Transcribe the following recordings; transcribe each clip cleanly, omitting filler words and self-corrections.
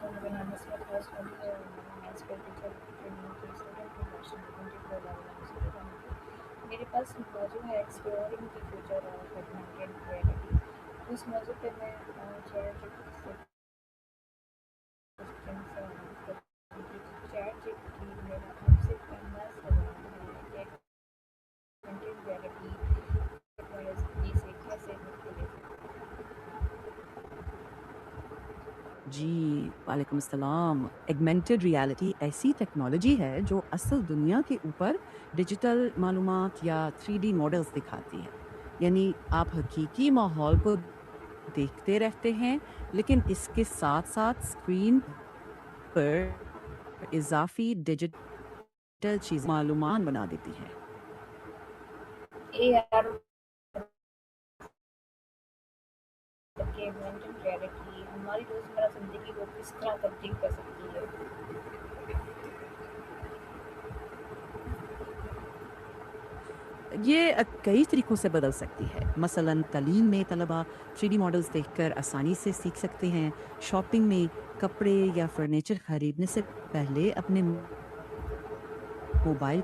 मेरा नाम इसमें खास वाली है और मैं स्किल टीचर ट्रेनिंग की स्टूडेंट हूँ वर्षन 24 लेवल मेरे पास मौजूद है exploring the future of augmented reality. तो इस मौजूद पे मैं चैट जीपीटी से क्वेश्चन करूँगी कि चैट जीपीटी मेरा आपसे पहला सवाल है कि ऑगमेंटेड रियलिटी टेक्नोलॉजी से कैसे मुख्तलिफ जी, वालेकुम अस्सलाम। एगमेंटेड रियलिटी ऐसी टेक्नोलॉजी है जो असल दुनिया के ऊपर डिजिटल मालूमात या 3D मॉडल्स दिखाती है। यानी आप हकीकी माहौल को देखते रहते हैं, लेकिन इसके साथ-साथ स्क्रीन पर इज़ाफ़ी डिजिटल चीज़ मालूमात बना देती है। एआर कि ऑगमेंटेड रियलिटी हमारी रोज़मर्रा ज़िंदगी को किस तरह तब्दील कर सकती है। ये कई तरीकों से बदल सकती है। मसलन तालीम में तलबा 3D मॉडल्स देखकर आसानी से सीख सकते हैं। शॉपिंग में कपड़े या फर्नीचर खरीदने से पहले अपने मोबाइल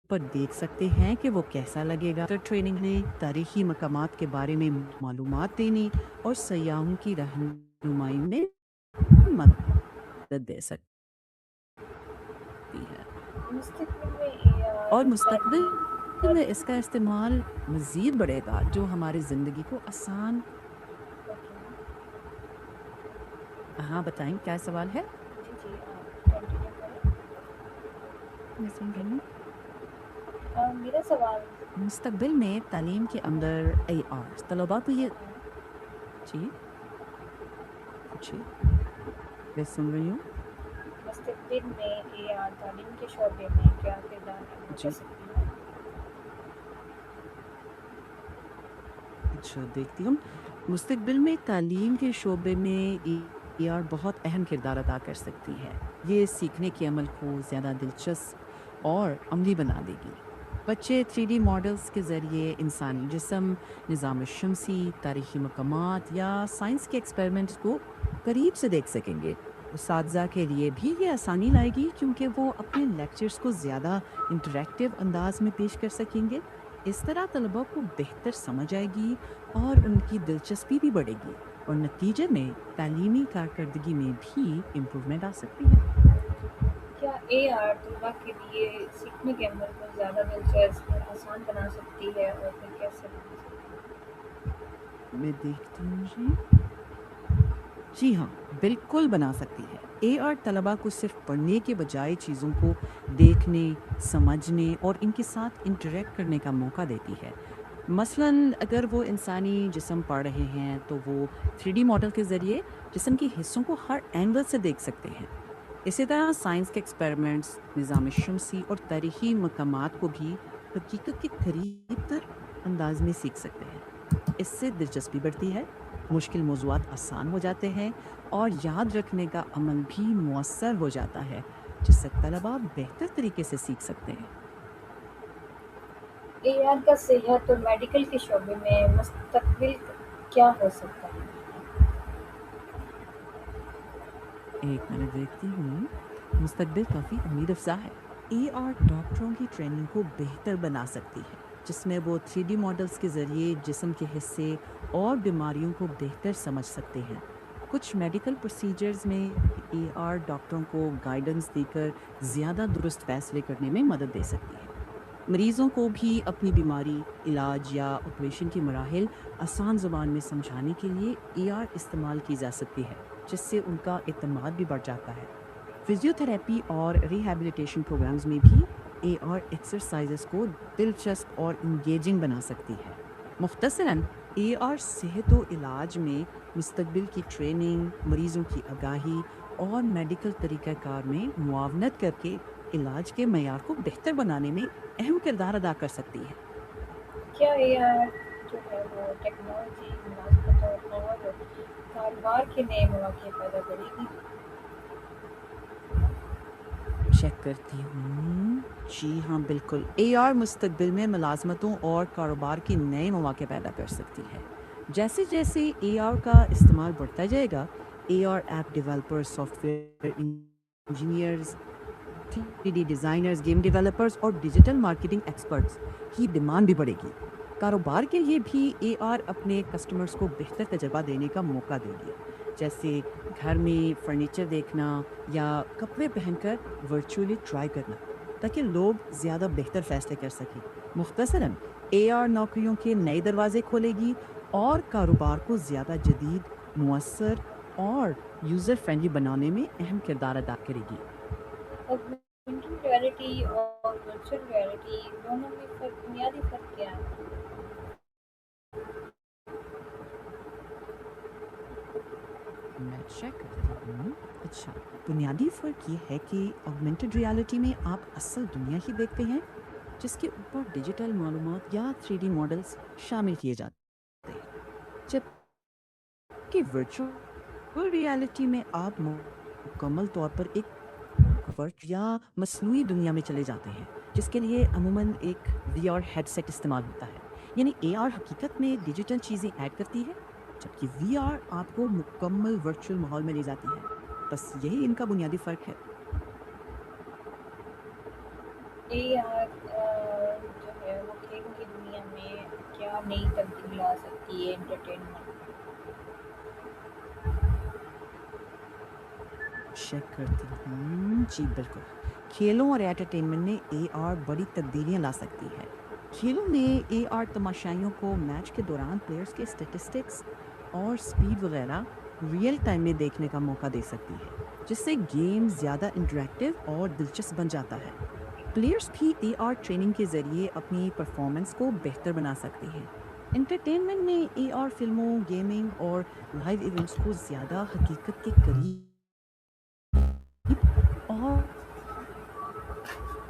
पर देख सकते हैं कि वो कैसा लगेगा। तो ट्रेनिंग में तारीखी मकामात के बारे में मालूमात देने और सयाहों की रहनुमाई में मदद दे सकती है। मुस्तकबिल में एआर और मुस्तकबिल तालीम में इसका इस्तेमाल मज़ीद बढ़ेगा, जो हमारी ज़िंदगी को आसान। हाँ, बताएँ क्या सवाल है? जी, जी, आप कंटिन्यू करें। मैं सुन रही हूँ। मेरा सवाल मुस्तकबिल में तालीम के अंदर एआर तलबा को ये जी, पूछिए। मैं सुन रही हूँ। मुस्तकबिल में एआर तालीम के शोबे में क्या किरदार अदा कर जी, सकती है? अच्छा देखती हूँ। मुस्तकबिल में तालीम के शोबे में एआर बहुत अहम किरदार अदा कर सकती है। ये सीखने के अमल को ज़्यादा दिलचस्प और अमली बना देगी। बच्चे 3D मॉडल्स के ज़रिए इंसानी जिस्म, निज़ाम शमसी, तारीखी मकामात या साइंस के एक्सपेरिमेंट्स को करीब से देख सकेंगे। उसातज़ा के लिए भी ये आसानी लाएगी, क्योंकि वो अपने लेक्चर्स को ज़्यादा इंटरैक्टिव अंदाज में पेश कर सकेंगे। इस तरह तलबा को बेहतर समझ आएगी और उनकी दिलचस्पी भी बढ़ेगी, और नतीजे में तालीमी कारकर्दगी में भी इम्प्रूवमेंट आ सकती है। क्या एआर तलबा के लिए सीखने के अमल को ज़्यादा दिलचस्प और आसान बना सकती है और फिर कैसे बना सकती मैं देखती हूँ जी। जी हाँ, बिल्कुल बना सकती है। एआर तलबा को सिर्फ पढ़ने के बजाय चीज़ों को देखने, समझने और इनके साथ इंटरैक्ट करने का मौका देती है। मसलन अगर वो इंसानी जिस्म पढ़ रहे हैं, तो वो 3D मॉडल के ज़रिए जिस्म के हिस्सों को हर एंगल से देख सकते हैं। इसी तरह साइंस के एक्सपेरिमेंट्स, निज़ाम शमसी और तारीखी मकामात को भी हकीकत के करीब तर अंदाज में सीख सकते हैं। इससे दिलचस्पी बढ़ती है, मुश्किल मौज़ूआत आसान हो जाते हैं और याद रखने का अमल भी मुअस्सर हो जाता है, जिससे तलबा बेहतर तरीके से सीख सकते हैं। है? एआर का सेहत और मेडिकल के शोबे में मुस्तकबिल क्या हो सकता है? एक मिनट देखती हूँ। मुस्तकबिल काफ़ी उम्मीद अफ़ज़ा है। एआर डॉक्टरों की ट्रेनिंग को बेहतर बना सकती है, जिसमें वो 3D मॉडल्स के ज़रिए जिस्म के हिस्से और बीमारियों को बेहतर समझ सकते हैं। कुछ मेडिकल प्रोसीजर्स में एआर डॉक्टरों को गाइडेंस देकर ज़्यादा दुरुस्त फैसले करने में मदद दे सकती है। मरीज़ों को भी अपनी बीमारी, इलाज या ऑपरेशन के मराहिल आसान ज़ुबान में समझाने के लिए एआर इस्तेमाल की जा सकती है, जिससे उनका एतमाद भी बढ़ जाता है। फिजियोथेरेपी और रिहैबिलिटेशन प्रोग्राम्स में भी एआर एक्सरसाइजेस को दिलचस्प और इंगेजिंग बना सकती है। मुख्तसरन एआर सेहत व इलाज में मुस्तकबिल की ट्रेनिंग, मरीज़ों की आगाही और मेडिकल तरीक़ाकार में मुआवनत करके इलाज के मयार को बेहतर बनाने में अहम किरदार अदा कर सकती है। क्या एआर जो है वो टेक्नोलॉजी मुलाज़मतों और कारोबार के नए मौके पैदा करेगी? चेक करती हूँ। जी हाँ, बिल्कुल। एआर मुस्तकबिल में मुलाज़मतों और कारोबार के नए मौके पैदा कर सकती है। जैसे-जैसे एआर का इस्तेमाल बढ़ता जाएगा, AR app developers, software engineers, 3D designers, game developers और डिजिटल मार्केटिंग एक्सपर्ट्स की डिमांड भी बढ़ेगी। कारोबार के लिए भी AR अपने कस्टमर्स को बेहतर तजुर्बा देने का मौका देगी, जैसे घर में फर्नीचर देखना या कपड़े पहनकर वर्चुअली ट्राई करना, ताकि लोग ज़्यादा बेहतर फैसले कर सकें। मुख्तसरन AR नौकरियों के नए दरवाजे खोलेगी और कारोबार को ज़्यादा जदीद, मुअस्सर और यूज़र फ्रेंडली बनाने में अहम किरदार अदा करेगी। ऑगमेंटेड रियलिटी और वर्चुअल रियलिटी दोनों में बुनियादी फ़र्क क्या है? मैं चेक करती हूँ। अच्छा, बुनियादी फ़र्क ये है कि ऑगमेंटेड रियलिटी में आप असल दुनिया ही देखते हैं, जिसके ऊपर डिजिटल मालूमात या 3D मॉडल्स शामिल किए जाते हैं। जबकि वर्चुअल रियलिटी में आप मुकम्मल तौर पर एक वर्च या मसनूई दुनिया में चले जाते हैं, जिसके लिए अमूमन एक VR हेडसेट इस्तेमाल होता है। यानी AR हकीकत में डिजिटल चीज़ें ऐड करती है, जबकि VR आपको मुकम्मल वर्चुअल माहौल में ले जाती है। बस यही इनका बुनियादी फ़र्क है। AR जो है वो खेलों की दुनिया में क्या नई तब्दीली ला सकती है एंटरटेनमेंट? चेक करती हूँ। जी, बिल्कुल। खेलों और एंटरटेनमेंट में AR बड़ी तब्दीलियाँ ला सकती है। खेलों में AR तमाशाइयों को मैच के दौरान प्लेयर्स के स्टैटिस्टिक्स और स्पीड वगैरह रियल टाइम में देखने का मौका दे सकती है, जिससे गेम ज़्यादा इंटरैक्टिव और दिलचस्प बन जाता है। प्लेयर्स भी AR ट्रेनिंग के ज़रिए अपनी परफॉर्मेंस को बेहतर बना सकते हैं। एंटरटेनमेंट में AR फिल्मों, गेमिंग और लाइव इवेंट्स को ज़्यादा हकीकत के करीब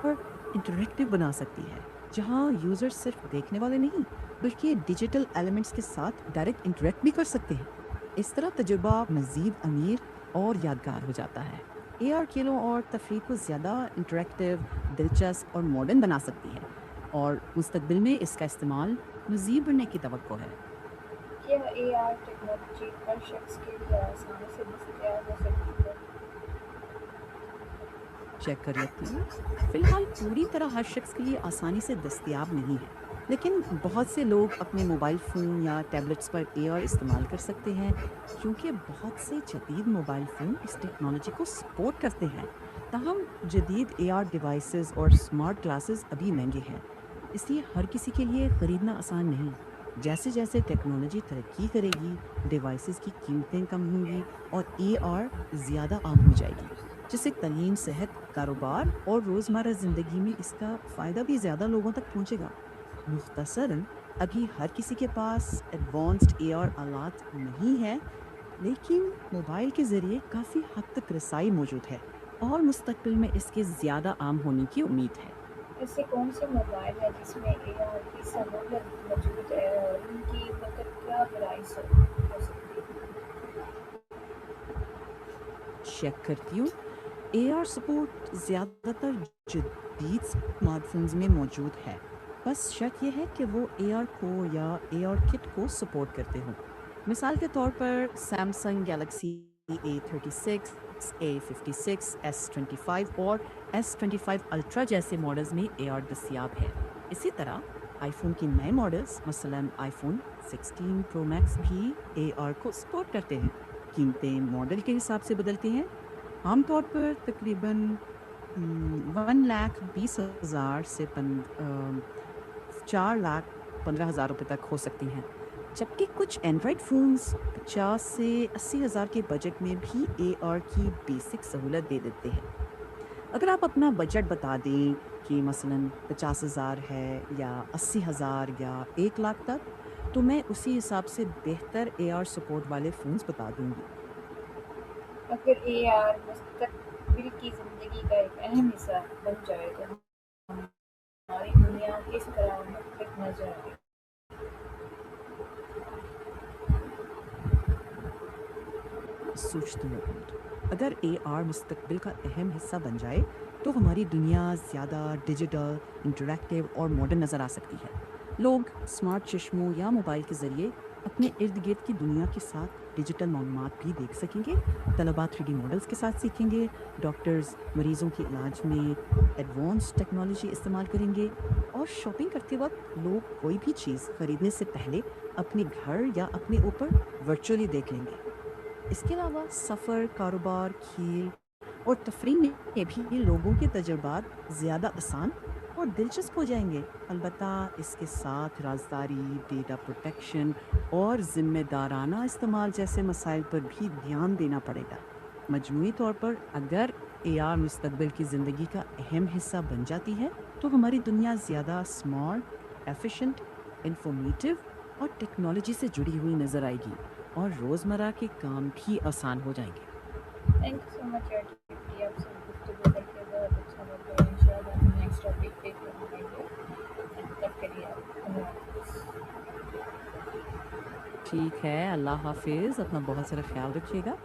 और इंटरैक्टिव बना सकती है, जहां यूजर सिर्फ देखने वाले नहीं, बल्कि डिजिटल एलिमेंट्स के साथ डायरेक्ट इंटरैक्ट भी कर सकते हैं। इस तरह तजुर्बा मज़ीद अमीर और यादगार हो जाता है। AR खेलों और तफरीह को ज़्यादा इंटरैक्टिव, दिलचस्प और मॉडर्न बना सकती है, और मुस्तकबिल में इसका इस्तेमाल मज़ीद बढ़ने की तवक्को है। क्या AR टेक्नोलॉजी हर शख्स के लिए आसानी से दस्तयाब हो सकती है? चेक कर लेती हूँ। फ़िलहाल पूरी तरह हर शख्स के लिए आसानी से दस्तयाब नहीं है, लेकिन बहुत से लोग अपने मोबाइल फ़ोन या टैबलेट्स पर AR इस्तेमाल कर सकते हैं, क्योंकि बहुत से जदीद मोबाइल फ़ोन इस टेक्नोलॉजी को सपोर्ट करते हैं। ताहम जदीद AR डिवाइसेस और स्मार्ट ग्लासेस अभी महंगे हैं, इसलिए हर किसी के लिए ख़रीदना आसान नहीं। जैसे जैसे टेक्नोलॉजी तरक्की करेगी, डिवाइसेस की कीमतें कम होंगी और AR ज़्यादा आम हो जाएगी, जिससे तालीम, सेहत, कारोबार और रोज़मर्रा ज़िंदगी में इसका फ़ायदा भी ज़्यादा लोगों तक पहुँचेगा। मुख्तसरन अभी हर किसी के पास एडवांस्ड AR आलात नहीं है, लेकिन मोबाइल के ज़रिए काफ़ी हद तक रसाई मौजूद है और मुस्तकबिल में इसके ज़्यादा आम होने की उम्मीद है। ऐसे कौन से मोबाइल है जिसमें AR की सहूलत मौजूद है और उनकी मतलब क्या प्राइस हो सकती है? चेक करती हूँ। AR सपोर्ट ज़्यादातर जदीद स्मार्टफोन्स में मौजूद है। बस शर्त यह है कि वो AR को या AR किट को सपोर्ट करते हों। मिसाल के तौर पर Samsung Galaxy A36, A56, S25 और S25 अल्ट्रा जैसे मॉडल्स में AR दस्तियाब है। इसी तरह आईफोन के नए मॉडल्स, मसलन आईफोन 16 प्रो मैक्स भी AR को सपोर्ट करते हैं। कीमतें मॉडल के हिसाब से बदलती हैं, आमतौर पर तकरीबन 1,20,000 से 4,15,000 रुपए तक हो सकती हैं। जबकि कुछ एंड्रॉयड फ़ोन्स 50 से 80,000 के बजट में भी AR की बेसिक सहूलत दे देते हैं। अगर आप अपना बजट बता दें कि मसलन 50,000 है या 80,000 या 1 लाख तक, तो मैं उसी हिसाब से बेहतर AR सपोर्ट वाले फ़ोन्स बता दूंगी। अगर AR मुस्तकबिल की ज़िंदगी का एक अहम हिस्सा बन जाए तो हमारी दुनिया किस तरह मुख्तलिफ नज़र आएगी? सोचती हूँ एक मिनट। अगर AR मुस्तकबिल का अहम हिस्सा बन जाए, तो हमारी दुनिया ज़्यादा डिजिटल, इंटरैक्टिव और मॉडर्न नज़र आ सकती है। लोग स्मार्ट चश्मों या मोबाइल के ज़रिए अपने इर्द-गिर्द की दुनिया के साथ डिजिटल मालूमात भी देख सकेंगे। तलबा 3D मॉडल्स के साथ सीखेंगे, डॉक्टर्स मरीज़ों के इलाज में एडवांस टेक्नोलॉजी इस्तेमाल करेंगे और शॉपिंग करते वक़्त लोग कोई भी चीज़ खरीदने से पहले अपने घर या अपने ऊपर वर्चुअली देख लेंगे। इसके अलावा सफ़र, कारोबार, खेल और तफरीह में भी लोगों के तजुर्बात ज़्यादा आसान और दिलचस्प हो जाएंगे। अलबत्ता इसके साथ राजदारी, डेटा प्रोटेक्शन और ज़िम्मेदाराना इस्तेमाल जैसे मसाइल पर भी ध्यान देना पड़ेगा। मजमूई तौर पर अगर एआर मुस्तकबिल की ज़िंदगी का अहम हिस्सा बन जाती है, तो हमारी दुनिया ज़्यादा स्मार्ट, एफिशिएंट, इंफॉर्मेटिव और टेक्नोलॉजी से जुड़ी हुई नज़र आएगी और रोज़मर्रा के काम भी आसान हो जाएंगे। थैंक यू सो मच यार टिप्पी, आपसे गुफ्तगू करके बहुत अच्छा लगा। इंशाल्लाह हम नेक्स्ट टॉपिक पे मिलेंगे। तब के लिए अल्लाह हाफ़िज़। ठीक है, अल्लाह हाफ़िज़, अपना बहुत सारा ख़्याल रखिएगा।